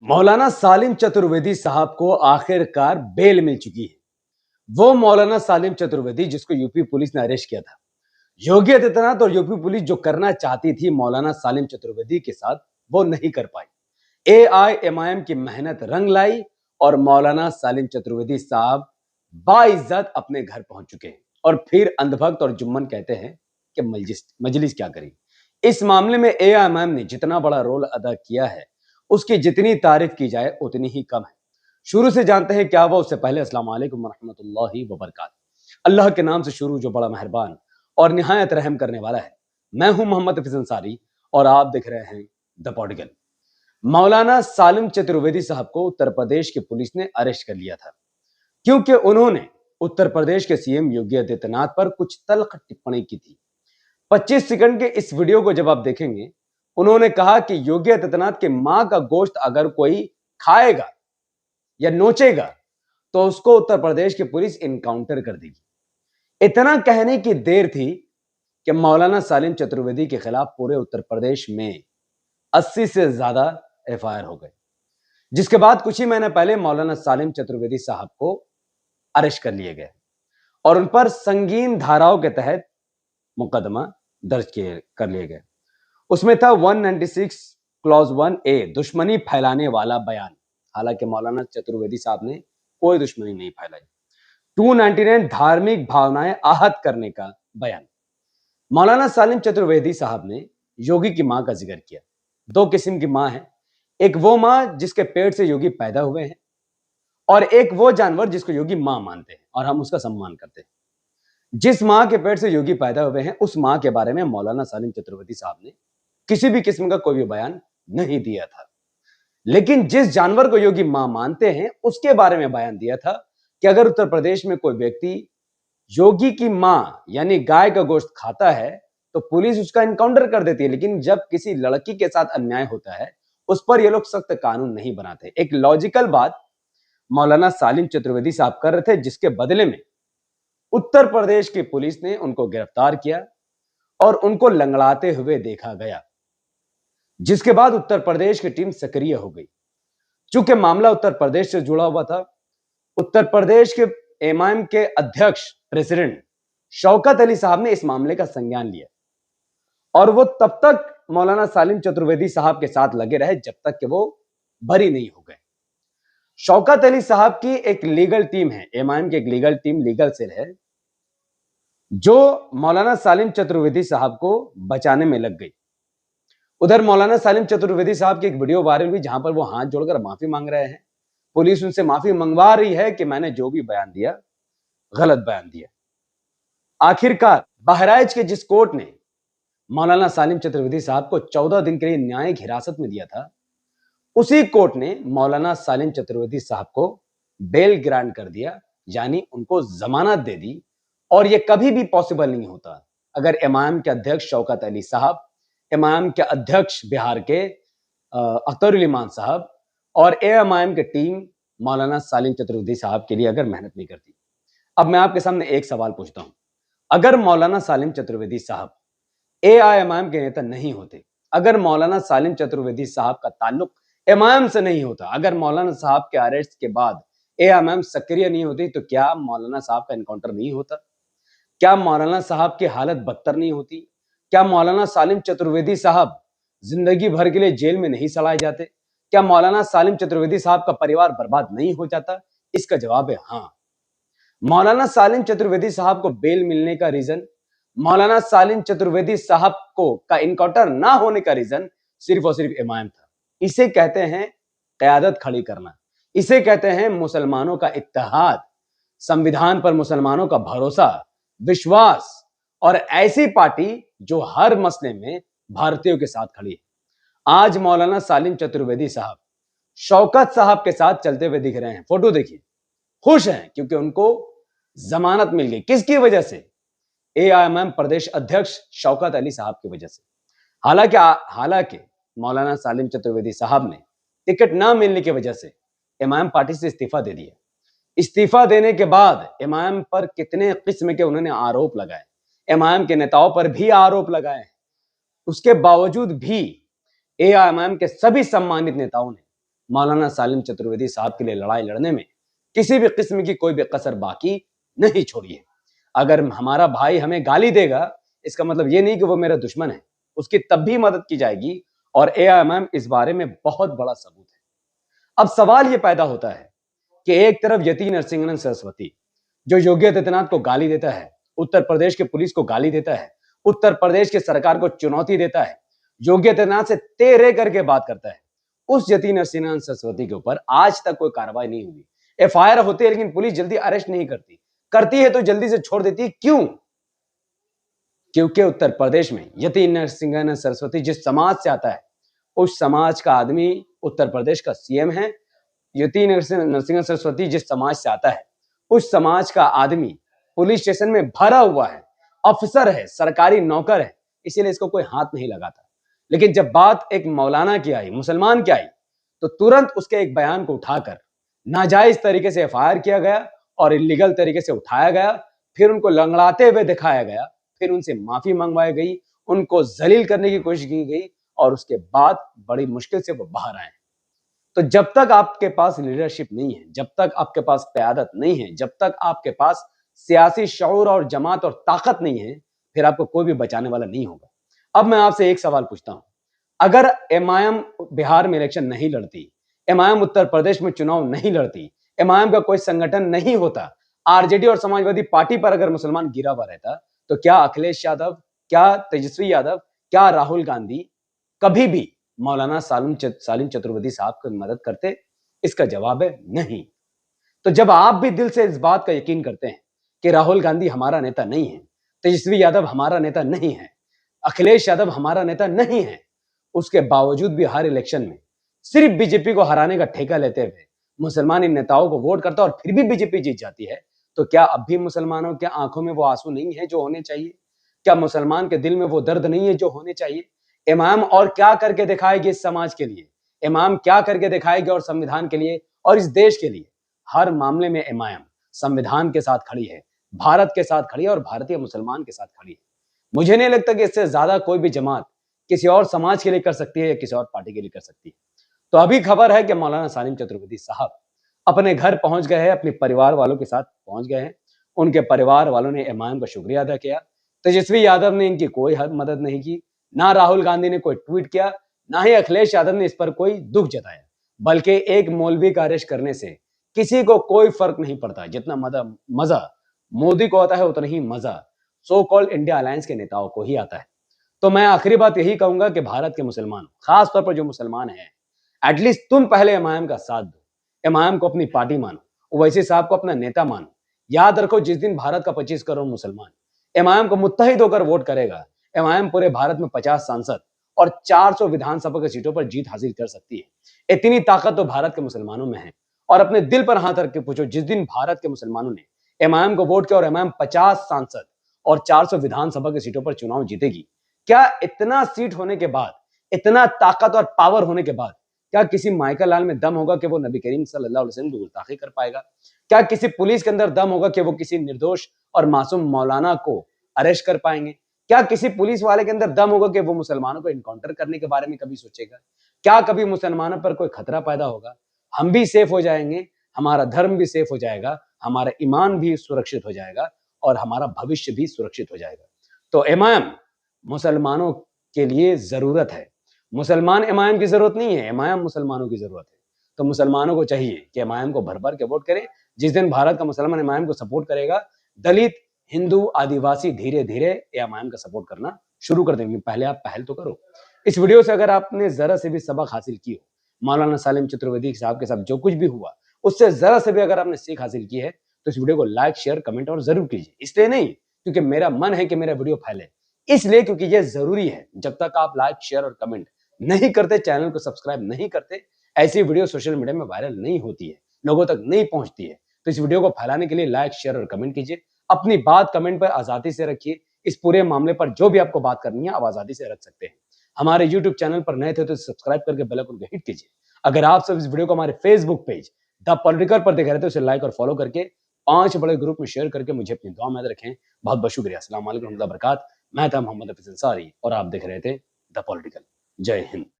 मौलाना सालिम चतुर्वेदी साहब को आखिरकार बेल मिल चुकी है। वो मौलाना सालिम चतुर्वेदी जिसको यूपी पुलिस ने अरेस्ट किया था। योगी आदित्यनाथ और यूपी पुलिस जो करना चाहती थी मौलाना सालिम चतुर्वेदी के साथ, वो नहीं कर पाई। एआईएमआईएम की मेहनत रंग लाई और मौलाना सालिम चतुर्वेदी साहब बाइज्जत अपने घर पहुंच चुके हैं। और फिर अंधभक्त और जुम्मन कहते हैं कि मजलिस मजलिस क्या करी। इस मामले में एआईएमआईएम ने जितना बड़ा रोल अदा किया है, उसकी जितनी तारीफ की जाए उतनी ही कम है। शुरू से जानते हैं क्या हुआ, उससे पहले अस्सलाम वालेकुम रहमतुल्लाहि व बरकातहू। अल्लाह के नाम से शुरू जो बड़ा मेहरबान और निहायत रहम करने वाला है। मैं हूं मोहम्मद हफीज अंसारी और आप देख रहे हैं द पॉडगल। मौलाना सालिम चतुर्वेदी साहब को उत्तर प्रदेश की पुलिस ने अरेस्ट कर लिया था, क्योंकि उन्होंने उत्तर प्रदेश के सीएम योगी आदित्यनाथ पर कुछ तल्ख टिप्पणी की थी। 25 सेकंड के इस वीडियो को जब आप देखेंगे, उन्होंने कहा कि योगी आदित्यनाथ के मां का गोश्त अगर कोई खाएगा या नोचेगा तो उसको उत्तर प्रदेश की पुलिस इनकाउंटर कर देगी। इतना कहने की देर थी कि मौलाना सालिम चतुर्वेदी के खिलाफ पूरे उत्तर प्रदेश में 80 से ज्यादा एफआईआर हो गए, जिसके बाद कुछ ही महीने पहले मौलाना सालिम चतुर्वेदी साहब को अरेस्ट कर लिए गए और उन पर संगीन धाराओं के तहत मुकदमा दर्ज कर लिए गए। उसमें था 196 क्लॉज 1A, दुश्मनी फैलाने वाला बयान। हालांकि मौलाना चतुर्वेदी साहब ने कोई दुश्मनी नहीं फैलाई। 299 धार्मिक भावनाएं आहत करने का बयान। मौलाना सालिम चतुर्वेदी साहब ने योगी की मां का जिक्र किया। दो किस्म की मां है, एक वो मां जिसके पेट से योगी पैदा हुए हैं और एक वो जानवर जिसको योगी मां मानते हैं और हम उसका सम्मान करते हैं। जिस मां के पेट से योगी पैदा हुए हैं उस मां के बारे में मौलाना सालिम चतुर्वेदी साहब ने किसी भी किस्म का कोई भी बयान नहीं दिया था। लेकिन जिस जानवर को योगी मां मानते हैं उसके बारे में बयान दिया था कि अगर उत्तर प्रदेश में कोई व्यक्ति योगी की मां यानी गाय का गोश्त खाता है तो पुलिस उसका इनकाउंटर कर देती है। लेकिन जब किसी लड़की के साथ अन्याय होता है उस पर ये लोग सख्त कानून नहीं बनाते। एक लॉजिकल बात मौलाना सालिम चतुर्वेदी साहब कर रहे थे, जिसके बदले में उत्तर प्रदेश की पुलिस ने उनको गिरफ्तार किया और उनको लंगड़ाते हुए देखा गया, जिसके बाद उत्तर प्रदेश की टीम सक्रिय हो गई। चूंकि मामला उत्तर प्रदेश से जुड़ा हुआ था, उत्तर प्रदेश के एमआईएम के अध्यक्ष प्रेसिडेंट शौकत अली साहब ने इस मामले का संज्ञान लिया और वो तब तक मौलाना सालिम चतुर्वेदी साहब के साथ लगे रहे जब तक कि वो बरी नहीं हो गए। शौकत अली साहब की एक लीगल टीम है, एमआईएम की एक लीगल टीम, लीगल सेल है, जो मौलाना सालिम चतुर्वेदी साहब को बचाने में लग गई। उधर मौलाना सालिम चतुर्वेदी साहब की एक वीडियो वायरल हुई जहां पर वो हाथ जोड़कर माफी मांग रहे हैं। पुलिस उनसे माफी मंगवा रही है कि मैंने जो भी बयान दिया गलत बयान दिया। आखिरकार बहराइच के जिस कोर्ट ने मौलाना सालिम चतुर्वेदी साहब को 14 दिन के लिए न्यायिक हिरासत में दिया था, उसी कोर्ट ने मौलाना सालिम चतुर्वेदी साहब को बेल ग्रांट कर दिया, यानी उनको जमानत दे दी। और यह कभी भी पॉसिबल नहीं होता अगर एमआईएम के अध्यक्ष शौकत अली साहब, एमआईएम के अध्यक्ष बिहार के अख्तरुल इमान साहब और एएमआईएम की टीम मौलाना सालिम चतुर्वेदी साहब के लिए अगर मेहनत नहीं करती। अब मैं आपके सामने एक सवाल पूछता हूं, अगर मौलाना सालिम चतुर्वेदी साहब एआईएमआईएम के नेता नहीं होते, अगर मौलाना सालिम चतुर्वेदी साहब का ताल्लुक एमआईएम से नहीं होता, अगर मौलाना साहब के अरेस्ट के बाद एआईएमआईएम सक्रिय नहीं होती, तो क्या मौलाना साहब का एनकाउंटर नहीं होता? क्या मौलाना साहब की हालत बदतर नहीं होती? क्या मौलाना सालिम चतुर्वेदी साहब जिंदगी भर के लिए जेल में नहीं सड़ाए जाते? क्या मौलाना सालिम चतुर्वेदी साहब का परिवार बर्बाद नहीं हो जाता? इसका जवाब है हाँ। मौलाना सालिम चतुर्वेदी साहब को बेल मिलने का रीजन, मौलाना सालिम चतुर्वेदी साहब को का इनकाउंटर ना होने का रीजन सिर्फ और सिर्फ इमाम था। इसे कहते हैं क़यादत खड़ी करना, इसे कहते हैं मुसलमानों का इत्तेहाद, संविधान पर मुसलमानों का भरोसा, विश्वास और ऐसी पार्टी जो हर मसले में भारतीयों के साथ खड़ी है। आज मौलाना सालिम चतुर्वेदी साहब शौकत साहब के साथ चलते हुए दिख रहे हैं। फोटो देखिए, खुश हैं क्योंकि उनको जमानत मिल गई। किसकी वजह से? एआईएमआईएम प्रदेश अध्यक्ष शौकत अली साहब की वजह से। हालांकि मौलाना सालिम चतुर्वेदी साहब ने टिकट ना मिलने की वजह से एमआईएम पार्टी से इस्तीफा दे दिया। इस्तीफा देने के बाद एमआईएम पर कितने किस्म के उन्होंने आरोप लगाए, एमआईएम के नेताओं पर भी आरोप लगाए। उसके बावजूद भी एआईएमआईएम के सभी सम्मानित नेताओं ने मौलाना सालिम चतुर्वेदी साहब के लिए लड़ाई लड़ने में किसी भी किस्म की कोई भी कसर बाकी नहीं छोड़ी है। अगर हमारा भाई हमें गाली देगा, इसका मतलब ये नहीं कि वो मेरा दुश्मन है, उसकी तब भी मदद की जाएगी और एआईएमआईएम इस बारे में बहुत बड़ा सबूत है। अब सवाल ये पैदा होता है कि एक तरफ यति नरसिंहन सरस्वती जो योगी आदित्यनाथ को गाली देता है, उत्तर प्रदेश के पुलिस को गाली देता है, उत्तर प्रदेश की सरकार को चुनौती देता है, योगी आदित्यनाथ से तेरे करके बात करता है, उस यति नरसिंहन सरस्वती के ऊपर आज तक कोई कार्रवाई नहीं हुई। एफआईआर होती है लेकिन पुलिस जल्दी अरेस्ट नहीं करती, करती है तो जल्दी से छोड़ देती है। क्यों? क्योंकि उत्तर प्रदेश में यति नरसिंहन सरस्वती जिस समाज से आता है, उस समाज का आदमी उत्तर प्रदेश का सीएम है। यति नरसिंहन सरस्वती जिस समाज से आता है, उस समाज का आदमी पुलिस स्टेशन में भरा हुआ है, अफसर है, सरकारी नौकर है, इसीलिए इसको कोई हाथ नहीं लगाता। लेकिन जब बात एक मौलाना की आई, मुसलमान की आई, तो तुरंत उसके एक बयान को उठाकर नाजायज तरीके से एफआईआर किया गया और इलीगल तरीके से उठाया गया, फिर उनको लंगड़ाते हुए दिखाया गया, फिर उनसे माफी मंगवाई गई, उनको जलील करने की कोशिश की गई और उसके बाद बड़ी मुश्किल से वो बाहर आए। तो जब तक आपके पास लीडरशिप नहीं है, जब तक आपके पास क़यादत नहीं है, जब तक आपके पास सियासी शऊर और जमात और ताकत नहीं है, फिर आपको कोई भी बचाने वाला नहीं होगा। अब मैं आपसे एक सवाल पूछता हूं, अगर एमआईएम बिहार में इलेक्शन नहीं लड़ती, एमआईएम उत्तर प्रदेश में चुनाव नहीं लड़ती, एमआईएम का कोई संगठन नहीं होता, आरजेडी और समाजवादी पार्टी पर अगर मुसलमान गिरा हुआ रहता, तो क्या अखिलेश यादव, क्या तेजस्वी यादव, क्या राहुल गांधी कभी भी मौलाना सालिम चतुर्वेदी साहब की मदद करते? इसका जवाब है नहीं। तो जब आप भी दिल से इस बात का यकीन करते हैं कि राहुल गांधी हमारा नेता नहीं है, तेजस्वी यादव हमारा नेता नहीं है, अखिलेश यादव हमारा नेता नहीं है, उसके बावजूद भी हर इलेक्शन में सिर्फ बीजेपी को हराने का ठेका लेते हुए मुसलमान इन नेताओं को वोट करता और फिर भी बीजेपी जीत जाती है, तो क्या अब भी मुसलमानों के आंखों में वो आंसू नहीं है जो होने चाहिए? क्या मुसलमान के दिल में वो दर्द नहीं है जो होने चाहिए? इमाम और क्या करके दिखाएगी इस समाज के लिए? इमाम क्या करके दिखाएगी और संविधान के लिए और इस देश के लिए? हर मामले में इमाम संविधान के साथ खड़ी है, भारत के साथ खड़ी है और भारतीय मुसलमान के साथ खड़ी है। मुझे नहीं लगता कि इससे ज्यादा कोई भी जमात किसी और समाज के लिए कर सकती है या किसी और पार्टी के लिए कर सकती है। तो अभी खबर है कि मौलाना सालिम चतुर्वेदी साहब अपने घर पहुंच गए हैं, अपने परिवार वालों के साथ पहुंच गए हैं। उनके परिवार वालों ने इमाम का शुक्रिया अदा किया। तेजस्वी यादव ने इनकी कोई मदद नहीं की, ना राहुल गांधी ने कोई ट्वीट किया, ना ही अखिलेश यादव ने इस पर कोई दुख जताया। बल्कि एक मौलवी का अरेस्ट करने से किसी को कोई फर्क नहीं पड़ता। जितना मजा मोदी को आता है उतना ही मजा सो कॉल्ड इंडिया अलायंस के नेताओं को ही आता है। तो मैं आखिरी बात यही कहूंगा कि भारत के मुसलमान, खासतौर पर जो मुसलमान हैं, एटलीस्ट तुम पहले इमाम का साथ दो, इमाम को अपनी पार्टी मानो, ओवैसी साहब को अपना नेता मानो। याद रखो, जिस दिन भारत का 25 करोड़ मुसलमान इमाम को मुत्तहिद होकर वोट करेगा, इमाम पूरे भारत में 50 सांसद और 400 विधानसभा की सीटों पर जीत हासिल कर सकती है। इतनी ताकत तो भारत के मुसलमानों में है। और अपने दिल पर हाथ रख के पूछो, जिस दिन भारत के मुसलमानों ने इमाम को वोट किया और इमाम 50 सांसद और 400 विधानसभा की सीटों पर चुनाव जीतेगी, क्या इतना सीट होने के बाद, इतना ताकत और पावर होने के बाद, क्या किसी माइकल लाल में दम होगा कि वो नबी करीम सल्लल्लाहु अलैहि वसल्लम की गुस्ताखी कर पाएगा? क्या किसी पुलिस के अंदर दम होगा कि वो किसी निर्दोष और मासूम मौलाना को अरेस्ट कर पाएंगे? क्या किसी पुलिस वाले के अंदर दम होगा कि वो मुसलमानों को इनकाउंटर करने के बारे में कभी सोचेगा? क्या कभी मुसलमानों पर कोई खतरा पैदा होगा? हम भी सेफ हो जाएंगे, हमारा धर्म भी सेफ हो जाएगा, हमारा ईमान भी सुरक्षित हो जाएगा और हमारा भविष्य भी सुरक्षित हो जाएगा। तो इमाम मुसलमानों के लिए जरूरत है। मुसलमान इमाम की जरूरत नहीं है, इमाम मुसलमानों की जरूरत है। तो मुसलमानों को चाहिए कि इमाम को भर भर के वोट करें। जिस दिन भारत का मुसलमान इमाम को सपोर्ट करेगा, दलित, हिंदू, आदिवासी धीरे धीरे इमाम का सपोर्ट करना शुरू कर देंगे। पहले आप पहल तो करो। इस वीडियो से अगर आपने जरा से भी सबक हासिल की हो, मौलाना सालिम चतुर्वेदी साहब के साथ जो कुछ भी हुआ उससे जरा से भी अगर आपने सीख हासिल की है, तो इस वीडियो को लाइक, शेयर, कमेंट और जरूर कीजिए। इसलिए नहीं क्योंकि मेरा मन है कि मेरा वीडियो फैले, इसलिए क्योंकि ये जरूरी है। जब तक आप लाइक, शेयर और कमेंट नहीं करते, चैनल को सब्सक्राइब नहीं करते, ऐसी वीडियो सोशल मीडिया में वायरल नहीं होती है, लोगों तक नहीं पहुंचती है। तो इस वीडियो को फैलाने के लिए लाइक, शेयर और कमेंट कीजिए। अपनी बात कमेंट पर आजादी से रखिए। इस पूरे मामले पर जो भी आपको बात करनी है, आप आजादी से रख सकते हैं। हमारे यूट्यूब चैनल पर नए थे तो सब्सक्राइब करके बेल आइकन को हिट कीजिए। अगर आप सब इस वीडियो को हमारे फेसबुक पेज द पॉलिटिकल पर देख रहे थे, उसे लाइक और फॉलो करके 5 बड़े ग्रुप में शेयर करके मुझे अपनी दुआ में याद रखें। बहुत बहुत शुक्रिया। अस्सलाम वालेकुम रहमतुल्लाहि व बरकात। मैं था मोहम्मद हफीज अंसारी और आप देख रहे थे द पॉलिटिकल। जय हिंद।